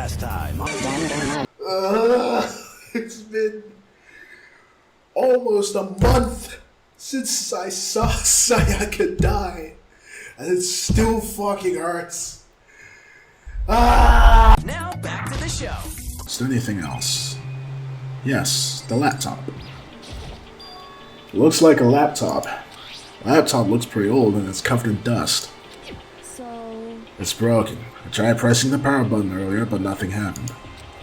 last time. It's been almost a month since I saw Sayaka die, and it still fucking hurts. Now back to the show. Is there anything else? Yes, the laptop. Looks like a laptop. Laptop looks pretty old and it's covered in dust. So... It's broken. I tried pressing the power button earlier, but nothing happened.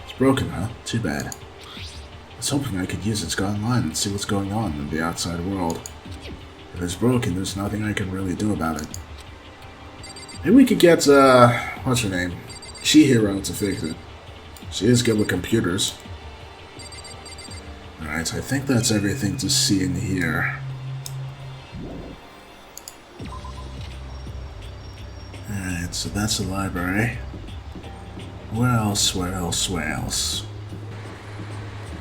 It's broken, huh? Too bad. I was hoping I could use it to go online and see what's going on in the outside world. If it's broken, there's nothing I can really do about it. Maybe we could get, what's her name? Chihiro to fix it. She is good with computers. Alright, I think that's everything to see in here. Alright, so that's the library. Where else, where else, where else?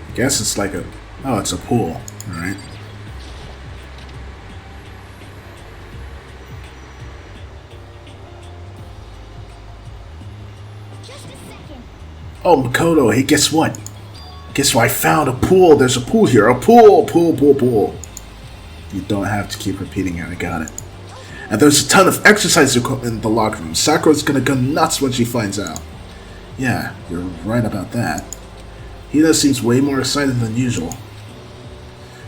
I guess it's like a... Oh, it's a pool. Alright. Oh, Makoto, hey, guess what? Guess what? I found a pool. There's a pool here. A pool, pool, pool, pool. You don't have to keep repeating it. I got it. And there's a ton of exercise equipment in the locker room. Sakura's gonna go nuts when she finds out. Yeah, you're right about that. Hida seems way more excited than usual.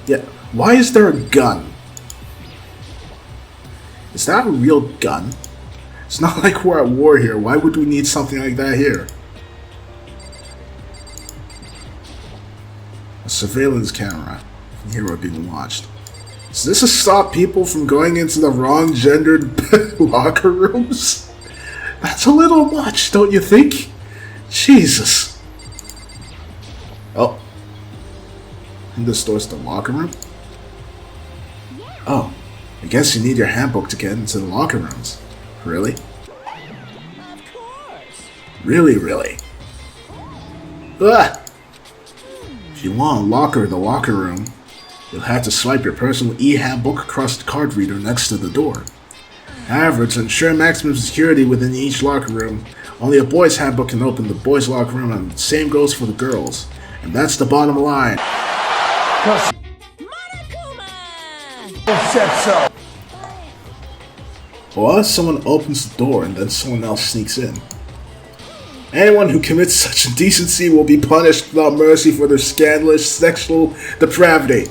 Yeah, why is there a gun? Is that a real gun? It's not like we're at war here. Why would we need something like that here? A surveillance camera. Here we're being watched. Is this to stop people from going into the wrong gendered locker rooms? That's a little much, don't you think? Jesus. Oh. And this door's the locker room? Oh. I guess you need your handbook to get into the locker rooms. Really? Of course. Really, really? Ugh! If you want to locker the locker room, you'll have to swipe your personal e-handbook across the card reader next to the door. However, to ensure maximum security within each locker room, only a boys' handbook can open the boys' locker room, and the same goes for the girls. And that's the bottom line. Monokuma! Or someone opens the door and then someone else sneaks in. Anyone who commits such indecency will be punished without mercy for their scandalous sexual depravity.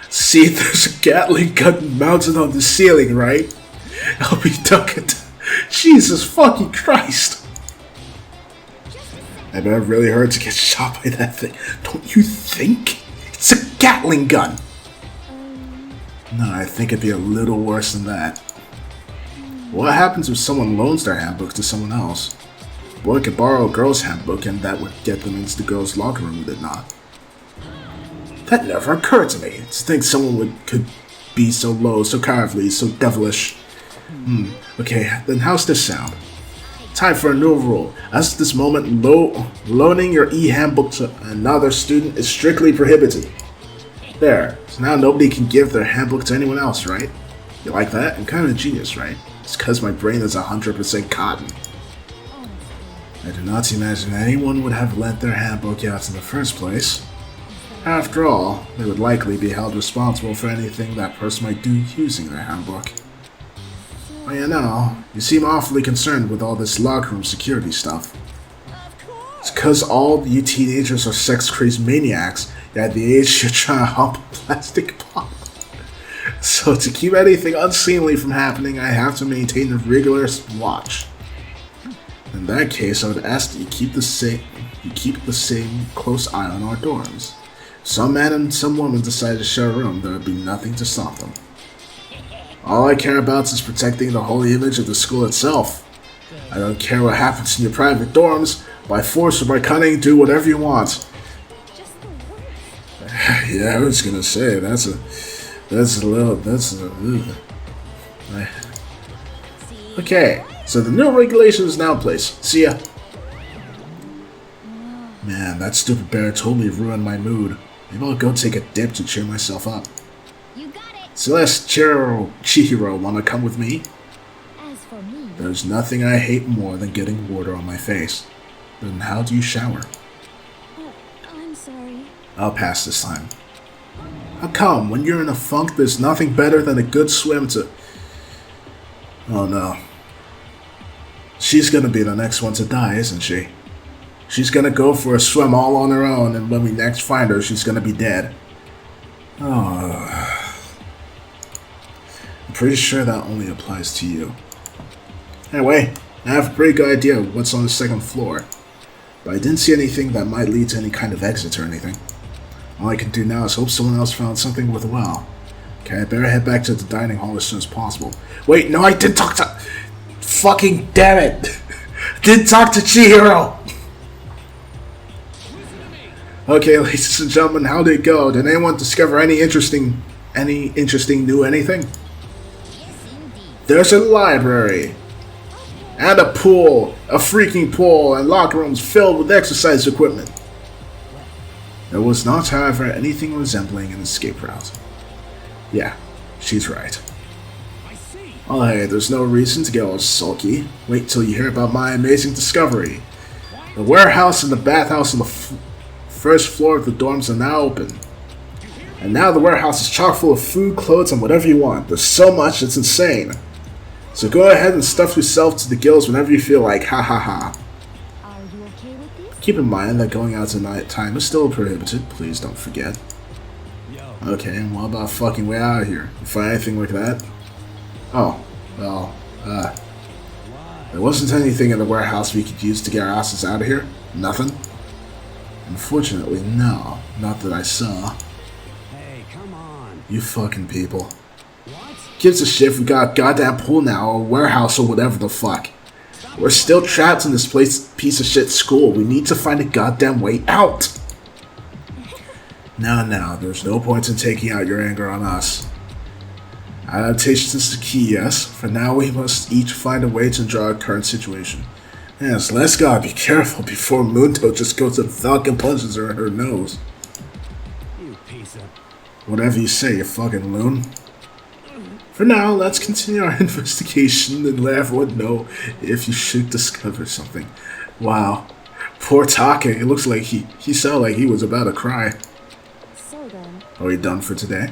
See, there's a Gatling gun mounted on the ceiling, right? I'll be ducking. Jesus fucking Christ! I better really hurt to get shot by that thing. Don't you think? It's a Gatling gun! No, I think it'd be a little worse than that. What happens if someone loans their handbook to someone else? A boy could borrow a girl's handbook and that would get them into the girl's locker room, would it not? That never occurred to me. To think someone could be so low, so cowardly, so devilish. Okay, then how's this sound? Time for a new rule. As of this moment, loaning your e-handbook to another student is strictly prohibited. There. So now nobody can give their handbook to anyone else, right? You like that? I'm kind of a genius, right? It's because my brain is 100% cotton. I do not imagine anyone would have lent their handbook out in the first place. After all, they would likely be held responsible for anything that person might do using their handbook. Oh, you know, you seem awfully concerned with all this locker room security stuff. It's because all you teenagers are sex-crazed maniacs at the age you're trying to hump a plastic pop. So to keep anything unseemly from happening, I have to maintain a rigorous watch. In that case, I would ask that you keep the same close eye on our dorms. If some man and some woman decide to share a room, there would be nothing to stop them. All I care about is protecting the holy image of the school itself. I don't care what happens in your private dorms. By force or by cunning, do whatever you want. Yeah, I was gonna say that's a Okay, so the new regulation is now in place. See ya. Man, that stupid bear totally ruined my mood. Maybe I'll go take a dip to cheer myself up. You got it. Celeste, Chihiro, wanna come with me? As for me, There's nothing I hate more than getting water on my face. Then how do you shower? I'm sorry. I'll pass this time. How come? When you're in a funk, there's nothing better than a good swim to... Oh no. She's gonna be the next one to die, isn't she? She's gonna go for a swim all on her own, and when we next find her, she's gonna be dead. Oh. I'm pretty sure that only applies to you. Anyway, I have a pretty good idea of what's on the second floor, but I didn't see anything that might lead to any kind of exit or anything. All I can do now is hope someone else found something worthwhile. Okay, I better head back to the dining hall as soon as possible. Wait, no, I didn't talk to... Fucking damn it! Didn't talk to Chihiro! Okay, ladies and gentlemen, how did it go? Did anyone discover any interesting new anything? There's a library. And a pool. A freaking pool, and locker rooms filled with exercise equipment. There was not, however, anything resembling an escape route. Yeah, she's right. Oh hey, there's no reason to get all sulky. Wait till you hear about my amazing discovery. The warehouse and the bathhouse on the first floor of the dorms are now open. And now the warehouse is chock full of food, clothes, and whatever you want. There's so much, it's insane. So go ahead and stuff yourself to the gills whenever you feel like, ha ha ha. Are you okay with this? Keep in mind that going out at night time is still prohibited, please don't forget. Okay, and what about fucking way out of here? You find anything like that? Oh, well, there wasn't anything in the warehouse we could use to get our asses out of here? Nothing? Unfortunately, no. Not that I saw. Hey, come on. You fucking people. What? Gives a shit if we got a goddamn pool now, or a warehouse, or whatever the fuck. We're still trapped in this piece of shit school. We need to find a goddamn way out. Now, there's no point in taking out your anger on us. Adaptation is the key, yes. For now, we must each find a way to enjoy our current situation. Yes, let's gotta be careful before Mundo just goes and fucking punches her in her nose. You piece of... Whatever you say, you fucking loon. For now, let's continue our investigation and let everyone know if you should discover something. Wow. Poor Take, it looks like he sounded like he was about to cry. So then. Are we done for today?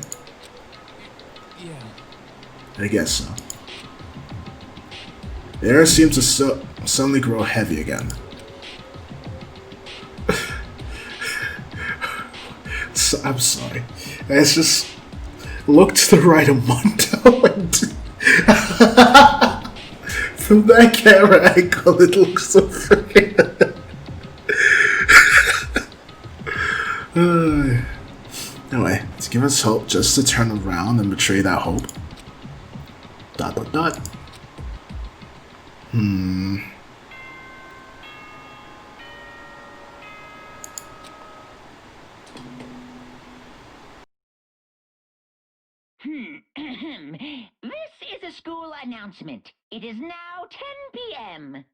Yeah. I guess so. The air seems to suddenly grow heavy again. So, I'm sorry. It's just look to the right of Mundo and from that camera angle it looks so freaking Anyway, to give us hope just to turn around and betray that hope. ... This is a school announcement. It is now 10 p.m.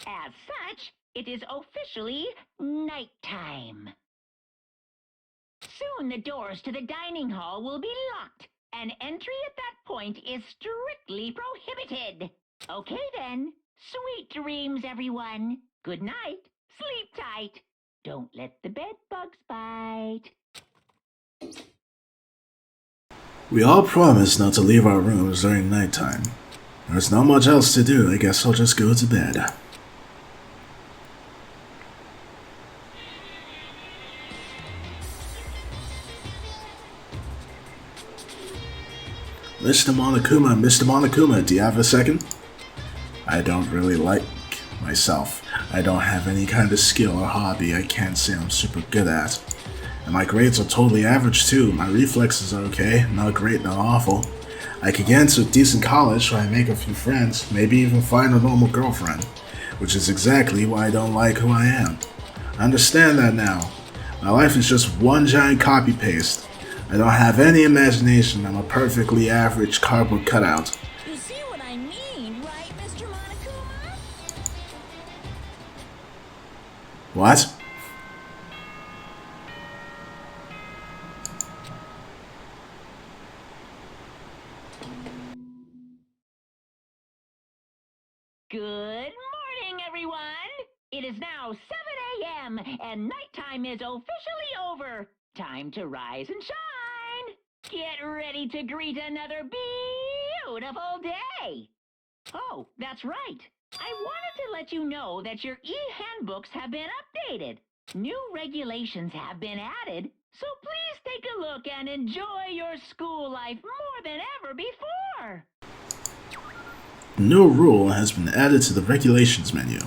As such, it is officially nighttime. Soon the doors to the dining hall will be locked, and entry at that point is strictly prohibited. Okay then, sweet dreams, everyone. Good night. Sleep tight. Don't let the bed bugs bite. We all promised not to leave our rooms during nighttime. There's not much else to do, I guess I'll just go to bed. Mr. Monokuma, do you have a second? I don't really like myself. I don't have any kind of skill or hobby I can't say I'm super good at. And my grades are totally average too. My reflexes are okay, not great, not awful. I could get into a decent college where I make a few friends, maybe even find a normal girlfriend. Which is exactly why I don't like who I am. I understand that now. My life is just one giant copy-paste. I don't have any imagination. I'm a perfectly average cardboard cutout. You see what I mean, right, Mr. Monokuma? What? Good morning, everyone. It is now now 7 a.m. and nighttime is officially over. Time to rise and shine. Get ready to greet another beautiful day. Oh, that's right. I wanted to let you know that your e-handbooks have been updated. New regulations have been added, so please take a look and enjoy your school life more than ever before. No rule has been added to the regulations menu.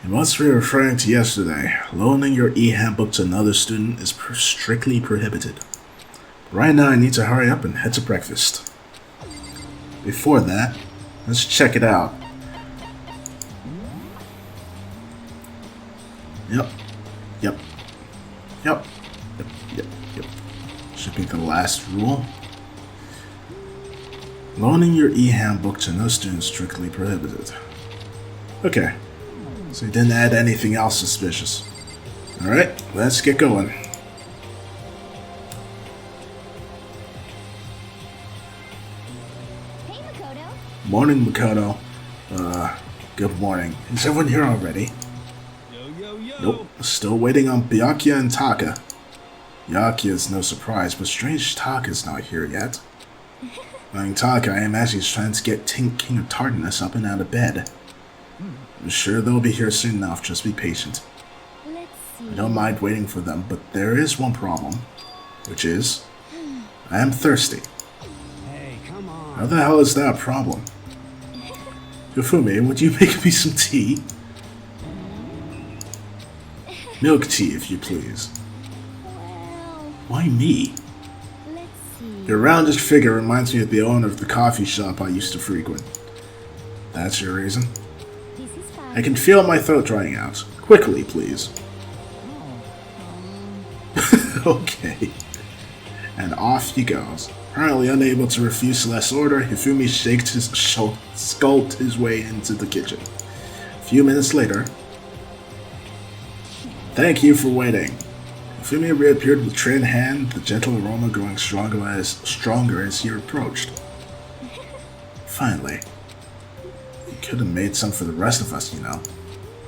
You must be referring to yesterday. Loaning your e-handbook to another student is strictly prohibited. Right now I need to hurry up and head to breakfast. Before that, let's check it out. Yep. Should be the last rule. Loaning your e-handbook to no student is strictly prohibited. Okay, so he didn't add anything else suspicious. Alright, let's get going. Hey, Makoto. Morning, Makoto. Good morning. Is everyone here already? Nope, still waiting on Byakuya and Taka. Byakuya is no surprise, but strange Taka's not here yet. Knowing Taka, I imagine he's trying to get King of Tardiness up and out of bed. I'm sure they'll be here soon enough, just be patient. Let's see. I don't mind waiting for them, but there is one problem. Which is, I am thirsty. Hey, come How on. the hell is that a problem? Yofumi, would you make me some tea? Milk tea, if you please. Well, Why me? let's see. Your roundish figure reminds me of the owner of the coffee shop I used to frequent. That's your reason? This is fine. I can feel my throat drying out. Quickly, please. Okay. And off he goes. Apparently unable to refuse Celeste's order, Hifumi skulked his way into the kitchen. A few minutes later... Thank you for waiting. Hifumi reappeared with tray in hand, the gentle aroma growing stronger as he approached. Finally. You could have made some for the rest of us, you know.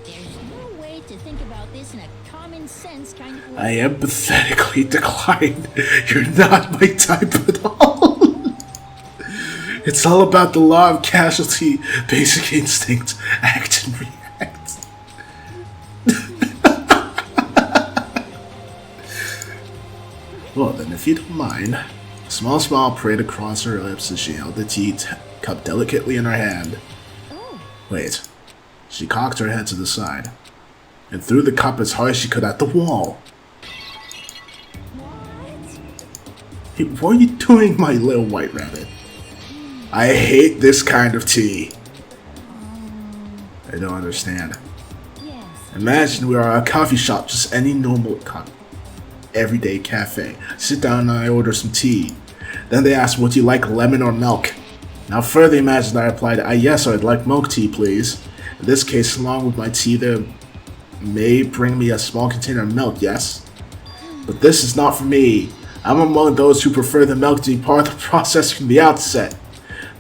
There's no way to think about this in a common sense kind of way. I empathetically decline. You're not my type at all. It's all about the law of casualty, basic instinct, act and react. Well then, if you don't mind. A small smile prayed across her lips as she held the tea cup delicately in her hand. Oh, Wait. She cocked her head to the side and threw the cup as hard as she could at the wall. what? Hey, what are you doing, my little white rabbit? I hate this kind of tea. I don't understand. Yes. Imagine we are at a coffee shop, just any normal everyday cafe. Sit down and I order some tea. Then they ask, would you like lemon or milk? Now further imagine I replied, yes, I'd like milk tea, please. In this case, along with my tea, they may bring me a small container of milk, yes? But this is not for me. I'm among those who prefer the milk to be part of the process from the outset.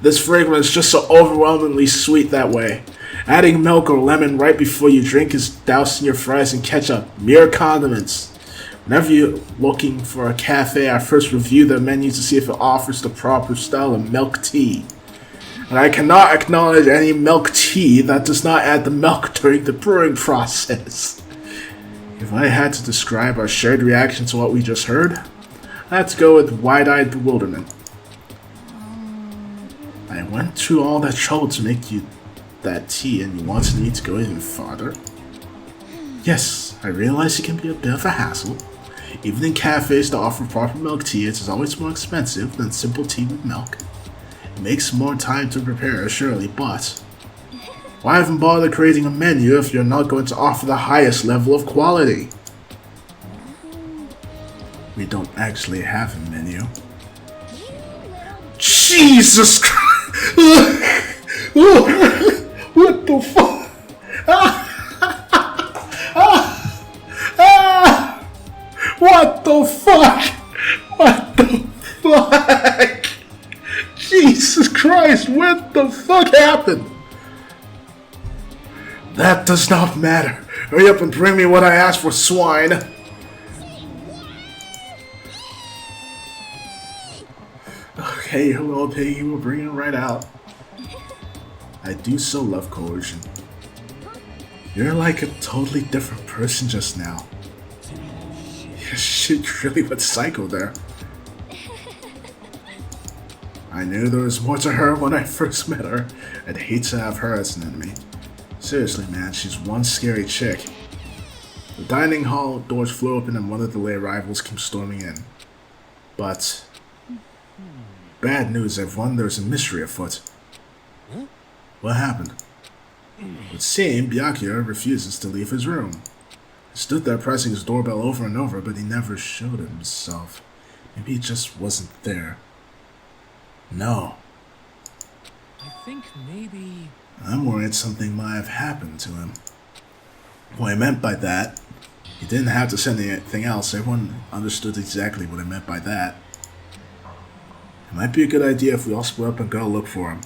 This fragrance is just so overwhelmingly sweet that way. Adding milk or lemon right before you drink is dousing your fries in ketchup. Mere condiments. Whenever you're looking for a cafe, I first review the menu to see if it offers the proper style of milk tea. And I cannot acknowledge any milk tea that does not add the milk during the brewing process. If I had to describe our shared reaction to what we just heard, I had to go with wide-eyed bewilderment. I went through all that trouble to make you that tea, and you wanted me to go even farther? Yes, I realize it can be a bit of a hassle. Even in cafes that offer proper milk tea, it is always more expensive than simple tea with milk. It makes more time to prepare, surely, but why even bother creating a menu if you're not going to offer the highest level of quality? We don't actually have a menu. Jesus Christ! What the fuck? What the fuck? What the fuck? Jesus Christ, what the fuck happened? That does not matter. Hurry up and bring me what I asked for, swine. Okay, hello, piggy. We'll bring it right out. I do so love coercion. You're like a totally different person just now. Yeah, she really went psycho there. I knew there was more to her when I first met her. I'd hate to have her as an enemy. Seriously, man, she's one scary chick. The dining hall doors flew open and one of the late arrivals came storming in. But bad news, everyone, there's a mystery afoot. What happened? It would seem Byakuya refuses to leave his room. He stood there pressing his doorbell over and over, but he never showed himself. Maybe he just wasn't there. No. I think maybe... I'm worried something might have happened to him. What I meant by that, he didn't have to say anything else. Everyone understood exactly what I meant by that. It might be a good idea if we all split up and go look for him.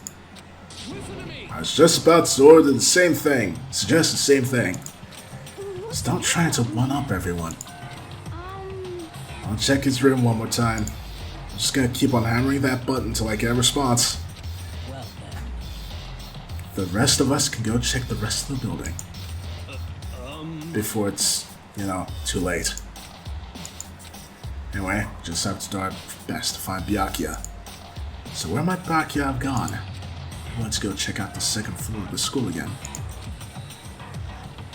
I was just about to order the same thing. Suggest the same thing. Stop trying to one-up everyone. I'll check his room one more time. I'm just gonna keep on hammering that button until I get a response. Well then. The rest of us can go check the rest of the building. Before it's, too late. Anyway, just have to do our best to find Byakuya. So where might Byakuya have gone? Let's go check out the second floor of the school again.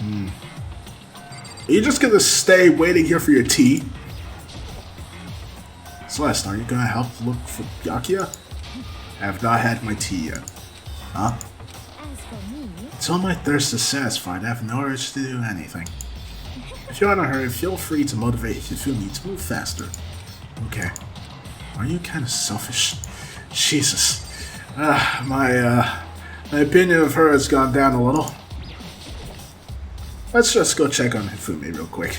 Are you just gonna stay waiting here for your tea? Celeste, are you gonna help look for Byakuya? I have not had my tea yet. Huh? As for me, Until my thirst is satisfied, I have no urge to do anything. If you're in a hurry, feel free to motivate Hifumi to move faster. Okay. Are you kind of selfish? Jesus. My opinion of her has gone down a little. Let's just go check on Hifumi real quick.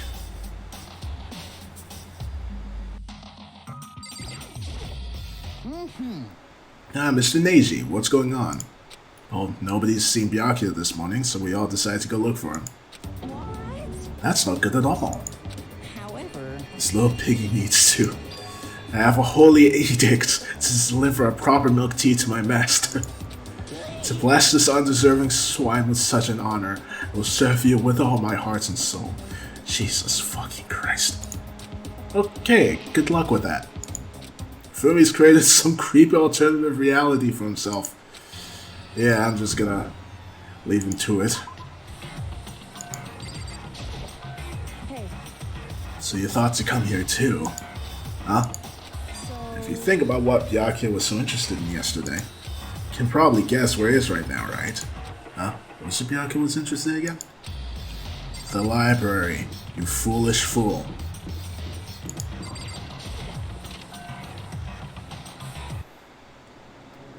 Mr. Neji, what's going on? Well, nobody's seen Byakuya this morning, so we all decided to go look for him. what? That's not good at all. However, This little piggy needs to. I have a holy edict to deliver a proper milk tea to my master. To bless this undeserving swine with such an honor, I will serve you with all my heart and soul. Jesus fucking Christ. Okay, good luck with that. Fumi's created some creepy alternative reality for himself. Yeah, I'm just gonna leave him to it. hey, So you thought to come here too, huh? so If you think about what Byakuya was so interested in yesterday, you can probably guess where he is right now, right? Huh? What was it Byakuya was interested in again? The library, you foolish fool.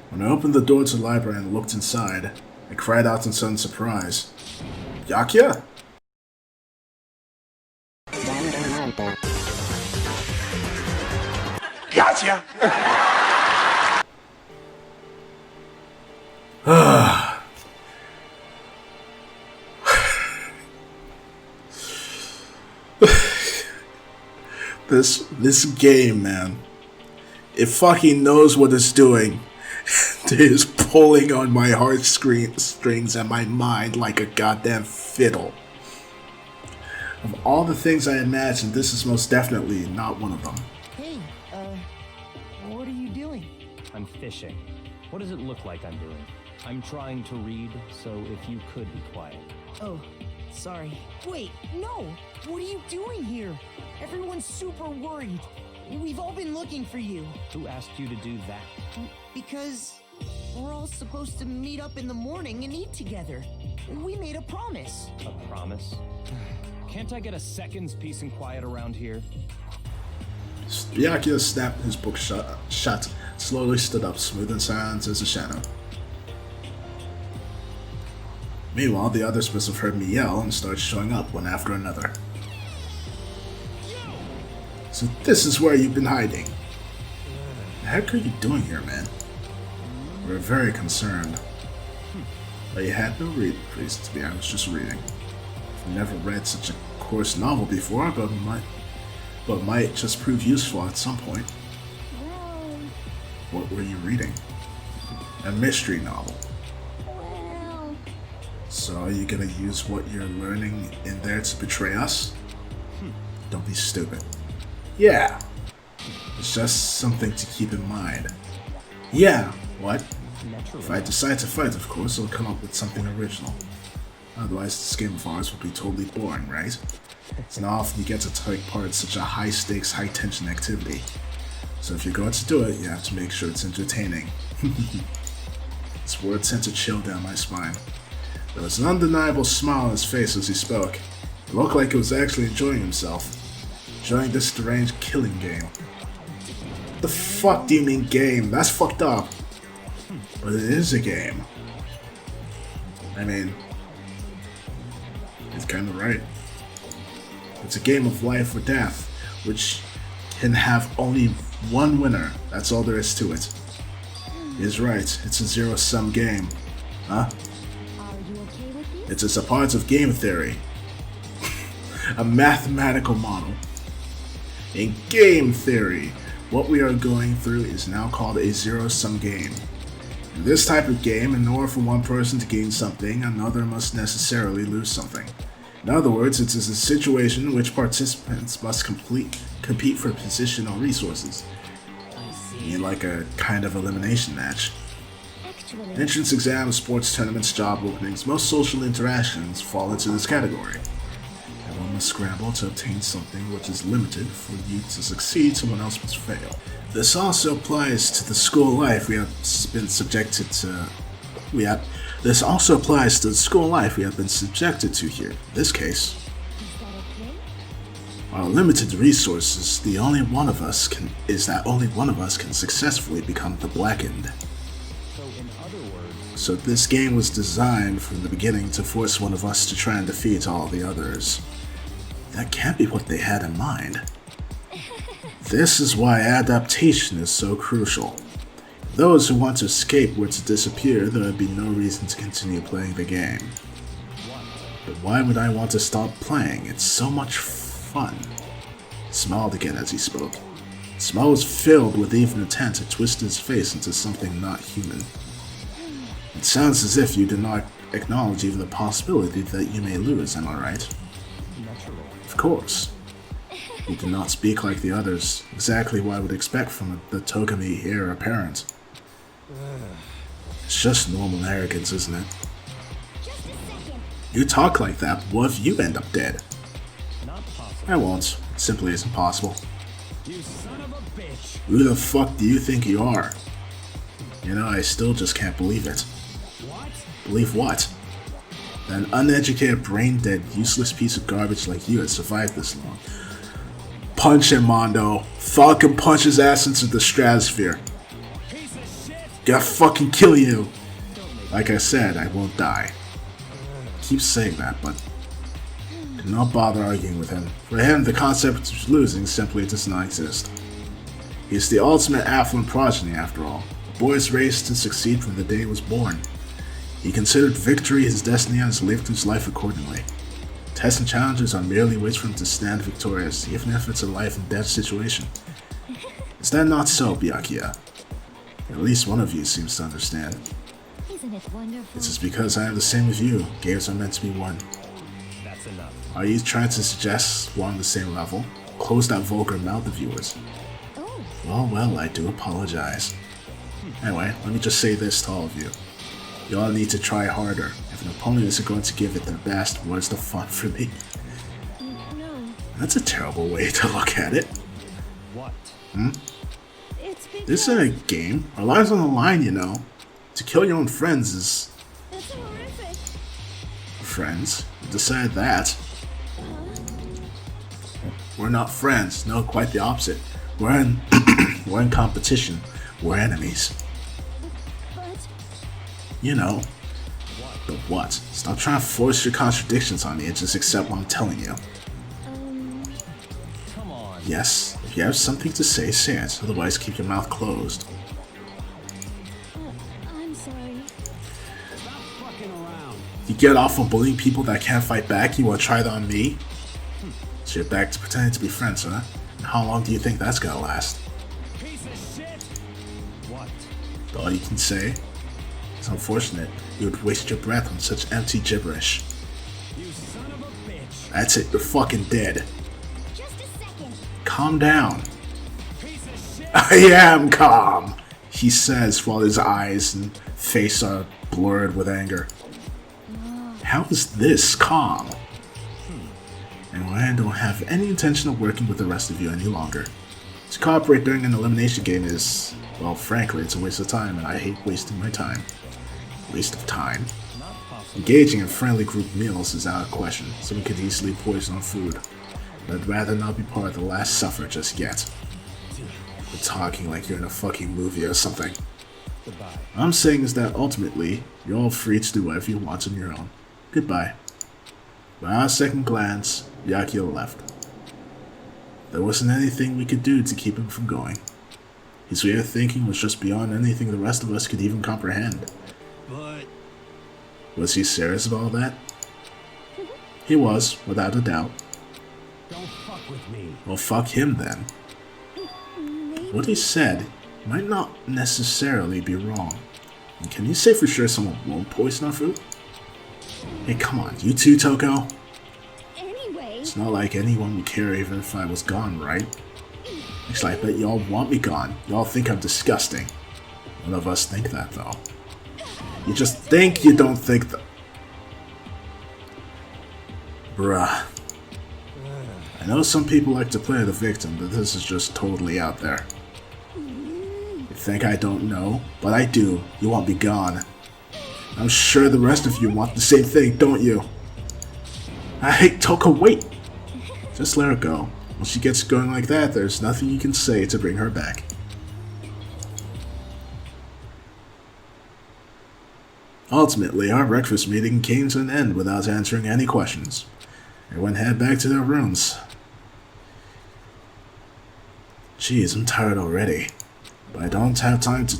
When I opened the door to the library and looked inside, I cried out in sudden surprise. Byakuya? Gotcha! This game, man. It fucking knows what it's doing. It is pulling on my heartstrings and my mind like a goddamn fiddle. Of all the things I imagined, this is most definitely not one of them. Hey, what are you doing? I'm fishing. What does it look like I'm doing? I'm trying to read, so if you could be quiet. Oh, sorry. Wait, no! What are you doing here? Everyone's super worried. We've all been looking for you. Who asked you to do that? Because we're all supposed to meet up in the morning and eat together. We made a promise. A promise? Can't I get a second's peace and quiet around here? Byakuya snapped his book shut, slowly stood up, smooth and silent as a shadow. Meanwhile, the others must have heard me yell and started showing up one after another. So this is where you've been hiding. The heck are you doing here, man? We're very concerned. But you had no reason to be. I was just reading. I've never read such a coarse novel before, but might just prove useful at some point. Well, What were you reading? A mystery novel. well, So are you gonna use what you're learning in there to betray us? Don't be stupid. Yeah. It's just something to keep in mind. Yeah, what? If I decide to fight, of course, I'll come up with something original. Otherwise, this game of ours will be totally boring, right? It's not often you get to take part in such a high-stakes, high-tension activity. So if you're going to do it, you have to make sure it's entertaining. His words sent a chill down my spine. There was an undeniable smile on his face as he spoke. It looked like he was actually enjoying himself. Enjoying this deranged killing game. What the fuck do you mean game? That's fucked up. But it is a game. I mean, it's kinda right. It's a game of life or death, which can have only one winner. That's all there is to it. He's right, it's a zero-sum game. Huh? are you okay with this? It's a part of game theory. A mathematical model. In game theory, what we are going through is now called a zero-sum game. In this type of game, in order for one person to gain something, another must necessarily lose something. In other words, it is a situation in which participants must compete for position or resources. In like a kind of elimination match. Actually, Entrance exams, sports tournaments, job openings, most social interactions fall into this category. Everyone must scramble to obtain something which is limited. For you to succeed, someone else must fail. This also applies to the school life we have been subjected to. This also applies to the school life we have been subjected to here. In this case, is that okay? our limited resources, only one of us can successfully become the Blackened. So, in other words, So this game was designed from the beginning to force one of us to try and defeat all the others. That can't be what they had in mind. This is why adaptation is so crucial. If those who want to escape were to disappear, there would be no reason to continue playing the game. But why would I want to stop playing? It's so much fun. He smiled again as he spoke. The smile was filled with even intent to twist his face into something not human. It sounds as if you do not acknowledge even the possibility that you may lose, am I right? naturally. Of course. You do not speak like the others, exactly what I would expect from the Togami heir apparent. It's just normal arrogance, isn't it? Just a second. You talk like that, but what if you end up dead? Not possible. I won't. It simply isn't possible. You son of a bitch! Who the fuck do you think you are? You know, I still just can't believe it. What? Believe what? That an uneducated, brain-dead, useless piece of garbage like you has survived this long. Punch him, Mondo. Fucking punch his ass into the stratosphere. Piece of shit! Gotta fucking kill you! Like I said, I won't die. I keep saying that, but do not bother arguing with him. For him, the concept of losing simply does not exist. He is the ultimate affluent progeny, after all. The boy is raised to succeed from the day he was born. He considered victory his destiny and has lived his life accordingly. Tests and challenges are merely ways for him to stand victorious, even if it's a life and death situation. Is that not so, Byakuya? At least one of you seems to understand. Isn't it wonderful? It's just because I am the same as you. Games are meant to be won. That's enough. Are you trying to suggest we're on the same level? Close that vulgar mouth of yours. Oh, Well, I do apologize. Anyway, let me just say this to all of you. You all need to try harder. If an opponent isn't going to give it their best, where's the fun for me? no. That's a terrible way to look at it. What? It's because This isn't a game. Our lives on the line, you know. To kill your own friends is... That's horrific. Friends? You decided that. We're not friends. No, quite the opposite. We're in... we're in competition. We're enemies. But You know. But what? Stop trying to force your contradictions on me and just accept what I'm telling you. Come on. Yes, if you have something to say, say it. Otherwise, keep your mouth closed. I'm sorry. Stop fucking around. get off on bullying people that can't fight back? You wanna try that on me? So you're back to pretending to be friends, huh? And how long do you think that's gonna last? Piece of shit! What? All you can say? It's unfortunate you would waste your breath on such empty gibberish. You son of a bitch! That's it, you're fucking dead. Just a second. Calm down. Piece of shit! I am calm, he says while his eyes and face are blurred with anger. How is this calm? And I don't have any intention of working with the rest of you any longer. To cooperate during an elimination game is, well, frankly, it's a waste of time, and I hate wasting my time. Waste of time. Engaging in friendly group meals is out of question. Someone could easily poison on food. But I'd rather not be part of the last suffer just yet. You're talking like you're in a fucking movie or something. Goodbye. All I'm saying is that ultimately, you're all free to do whatever you want on your own. Goodbye. By a second glance, Byakuya left. There wasn't anything we could do to keep him from going. His way of thinking was just beyond anything the rest of us could even comprehend. But... Was he serious about all that? He was, without a doubt. Don't fuck with me. Well, fuck him then. What he said might not necessarily be wrong. And can you say for sure someone won't poison our food? Hey, come on, you too, Toko? Anyway. It's not like anyone would care even if I was gone, right? Actually, I bet y'all want me gone. Y'all think I'm disgusting. None of us think that, though. You just think you don't think that. Bruh. I know some people like to play the victim, but this is just totally out there. You think I don't know? But I do. You want me gone. I'm sure the rest of you want the same thing, don't you? Hey, Toko, wait! Just let her go. When she gets going like that, there's nothing you can say to bring her back. Ultimately, our breakfast meeting came to an end without answering any questions. Everyone headed back to their rooms. Jeez, I'm tired already. But I don't have time to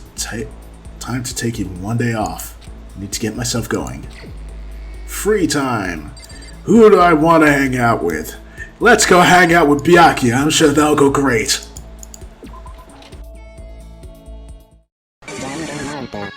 take even one day off. I need to get myself going. Free time! Who do I want to hang out with? Let's go hang out with Byakuya. I'm sure that'll go great. Danganronpa.